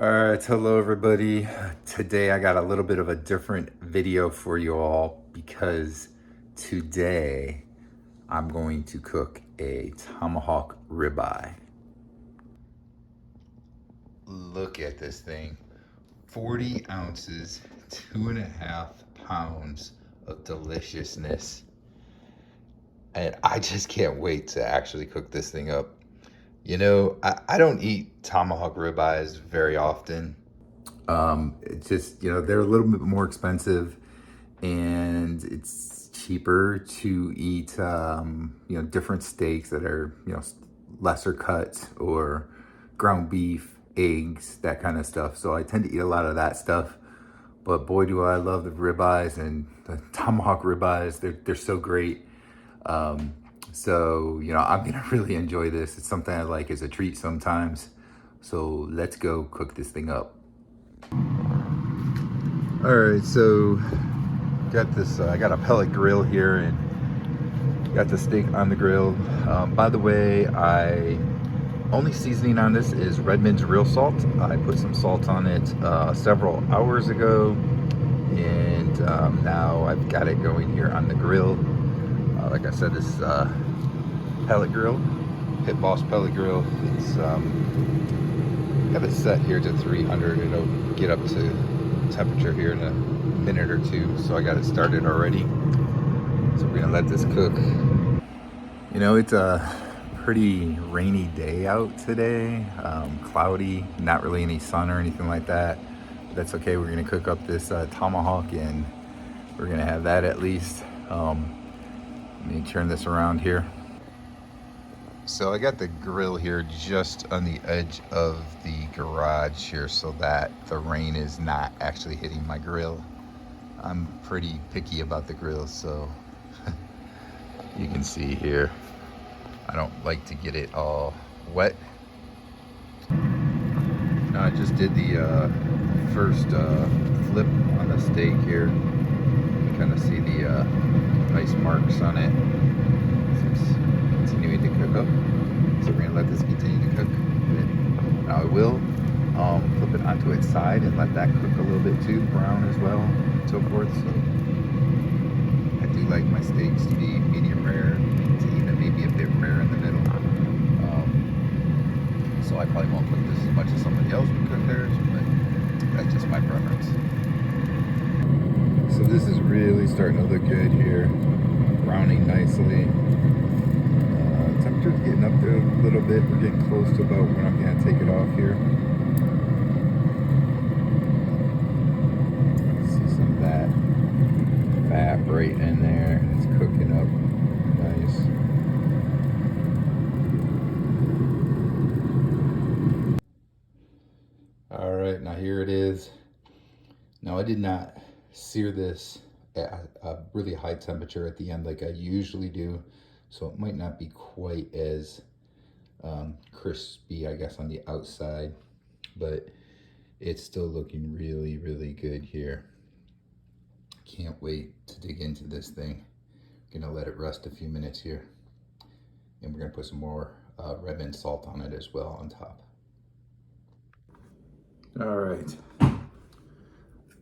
All right, hello everybody. Today I got a little bit of a different video for you all because today I'm going to cook a tomahawk ribeye. Look at this thing. 40 ounces, 2.5 pounds of deliciousness. And I just can't wait to actually cook this thing up. You know, I don't eat tomahawk ribeyes very often. It's just, they're a little bit more expensive and it's cheaper to eat, different steaks that are, lesser cuts or ground beef, eggs, that kind of stuff. So I tend to eat a lot of that stuff. But boy, do I love the ribeyes and the tomahawk ribeyes. They're so great. So, I'm gonna really enjoy this. It's something I like as a treat sometimes. So let's go cook this thing up. All right, so got this, I got a pellet grill here and got the steak on the grill. By the way, only seasoning on this is Redmond's real salt. I put some salt on it several hours ago, and now I've got it going here on the grill. Like I said, this pellet grill, Pit Boss pellet grill. It's have it set here to 300. It'll get up to temperature here in a minute or two. So I got it started already. So we're gonna let this cook. It's a pretty rainy day out today. Cloudy, not really any sun or anything like that. But that's okay. We're gonna cook up this tomahawk, and we're gonna have that at least. Let me turn this around here. So I got the grill here just on the edge of the garage here so that the rain is not actually hitting my grill. I'm pretty picky about the grill, so you can see here, I don't like to get it all wet. Now I just did the first flip on the steak here. You kind of see the nice marks on it. Continuing to cook up. So we're gonna let this continue to cook. Now I will flip it onto its side and let that cook a little bit too, brown as well, and so forth. So I do like my steaks to be medium rare, to even maybe a bit rare in the middle. So I probably won't cook this as much as somebody else would cook theirs, but that's just my preference. So this is really starting to look good here, browning nicely. Temperature's getting up there a little bit. We're getting close to about when I'm gonna take it off here. See some of that fat right in there. It's cooking up nice. All right, now here it is. Now I did not sear this at a really high temperature at the end like I usually do. So it might not be quite as crispy, I guess, on the outside, but it's still looking really, really good here. Can't wait to dig into this thing. Gonna let it rest a few minutes here, and we're gonna put some more Redmond salt on it as well on top. All right,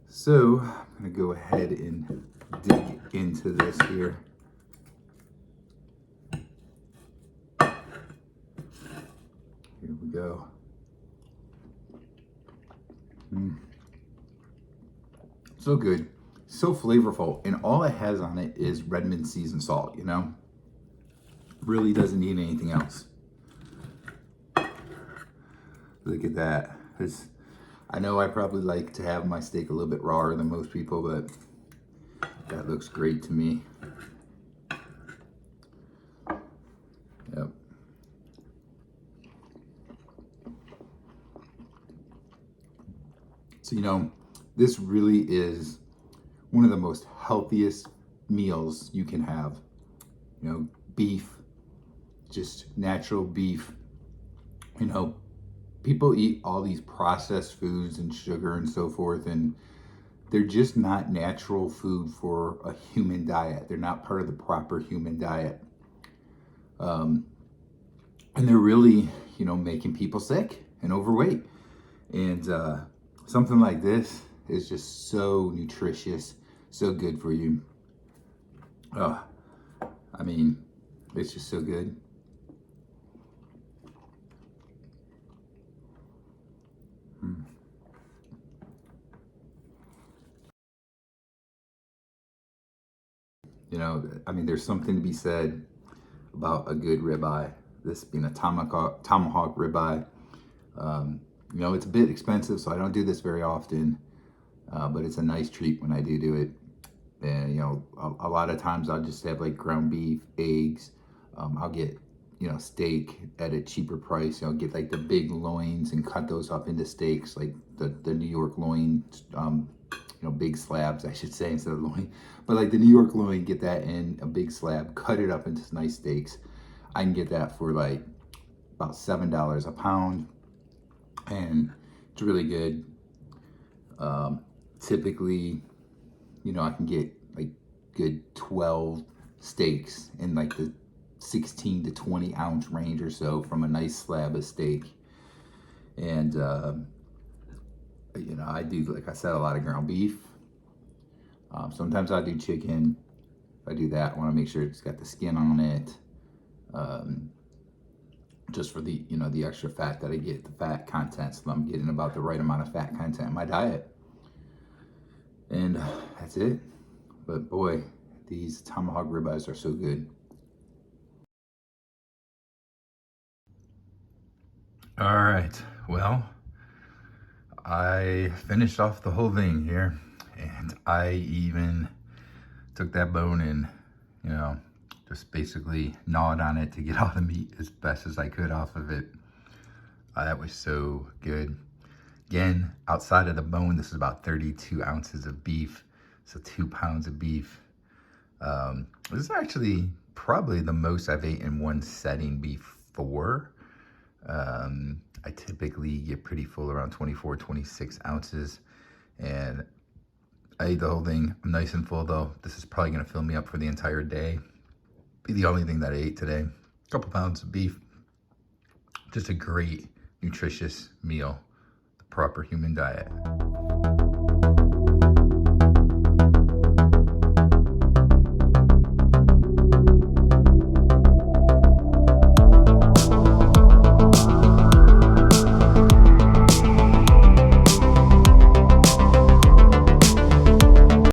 so I'm gonna go ahead and dig into this here. Here we go. So good, so flavorful, and all it has on it is Redmond seasoned salt, Really doesn't need anything else. Look at that. I know I probably like to have my steak a little bit rawer than most people, but that looks great to me. Yep. So, this really is one of the most healthiest meals you can have. Beef, just natural beef. People eat all these processed foods and sugar and so forth, and they're just not natural food for a human diet. They're not part of the proper human diet. And they're really, making people sick and overweight. And something like this is just so nutritious, so good for you. Oh, I mean, it's just so good. You know, I mean, there's something to be said about a good ribeye. This being a tomahawk ribeye. You know, it's a bit expensive, so I don't do this very often, but it's a nice treat when I do it. And, you know, a lot of times I'll just have like ground beef, eggs. I'll get, you know, steak at a cheaper price. You know, get like the big loins and cut those up into steaks, like the New York loin, you know, big slabs, I should say, instead of loin. But like the New York loin, get that in a big slab, cut it up into nice steaks. I can get that for like about $7 a pound, and it's really good. Typically, you know, I can get like good 12 steaks in like the 16 to 20 ounce range or so from a nice slab of steak. And you know, I do, like I said, a lot of ground beef. Sometimes I do chicken. If I do that, I want to make sure it's got the skin on it, just for the, you know, the extra fat that I get, the fat content, so I'm getting about the right amount of fat content in my diet. And that's it. But boy, these tomahawk ribeyes are so good. All right, well, I finished off the whole thing here, and I even took that bone and, you know, just basically gnawed on it to get all the meat as best as I could off of it. That was so good. Again, outside of the bone, this is about 32 ounces of beef, so 2 pounds of beef. This is actually probably the most I've ate in one setting before. I typically get pretty full, around 24, 26 ounces, and I ate the whole thing. I'm nice and full though. This is probably gonna fill me up for the entire day. Be the only thing that I ate today. A couple pounds of beef. Just a great, nutritious meal. The proper human diet.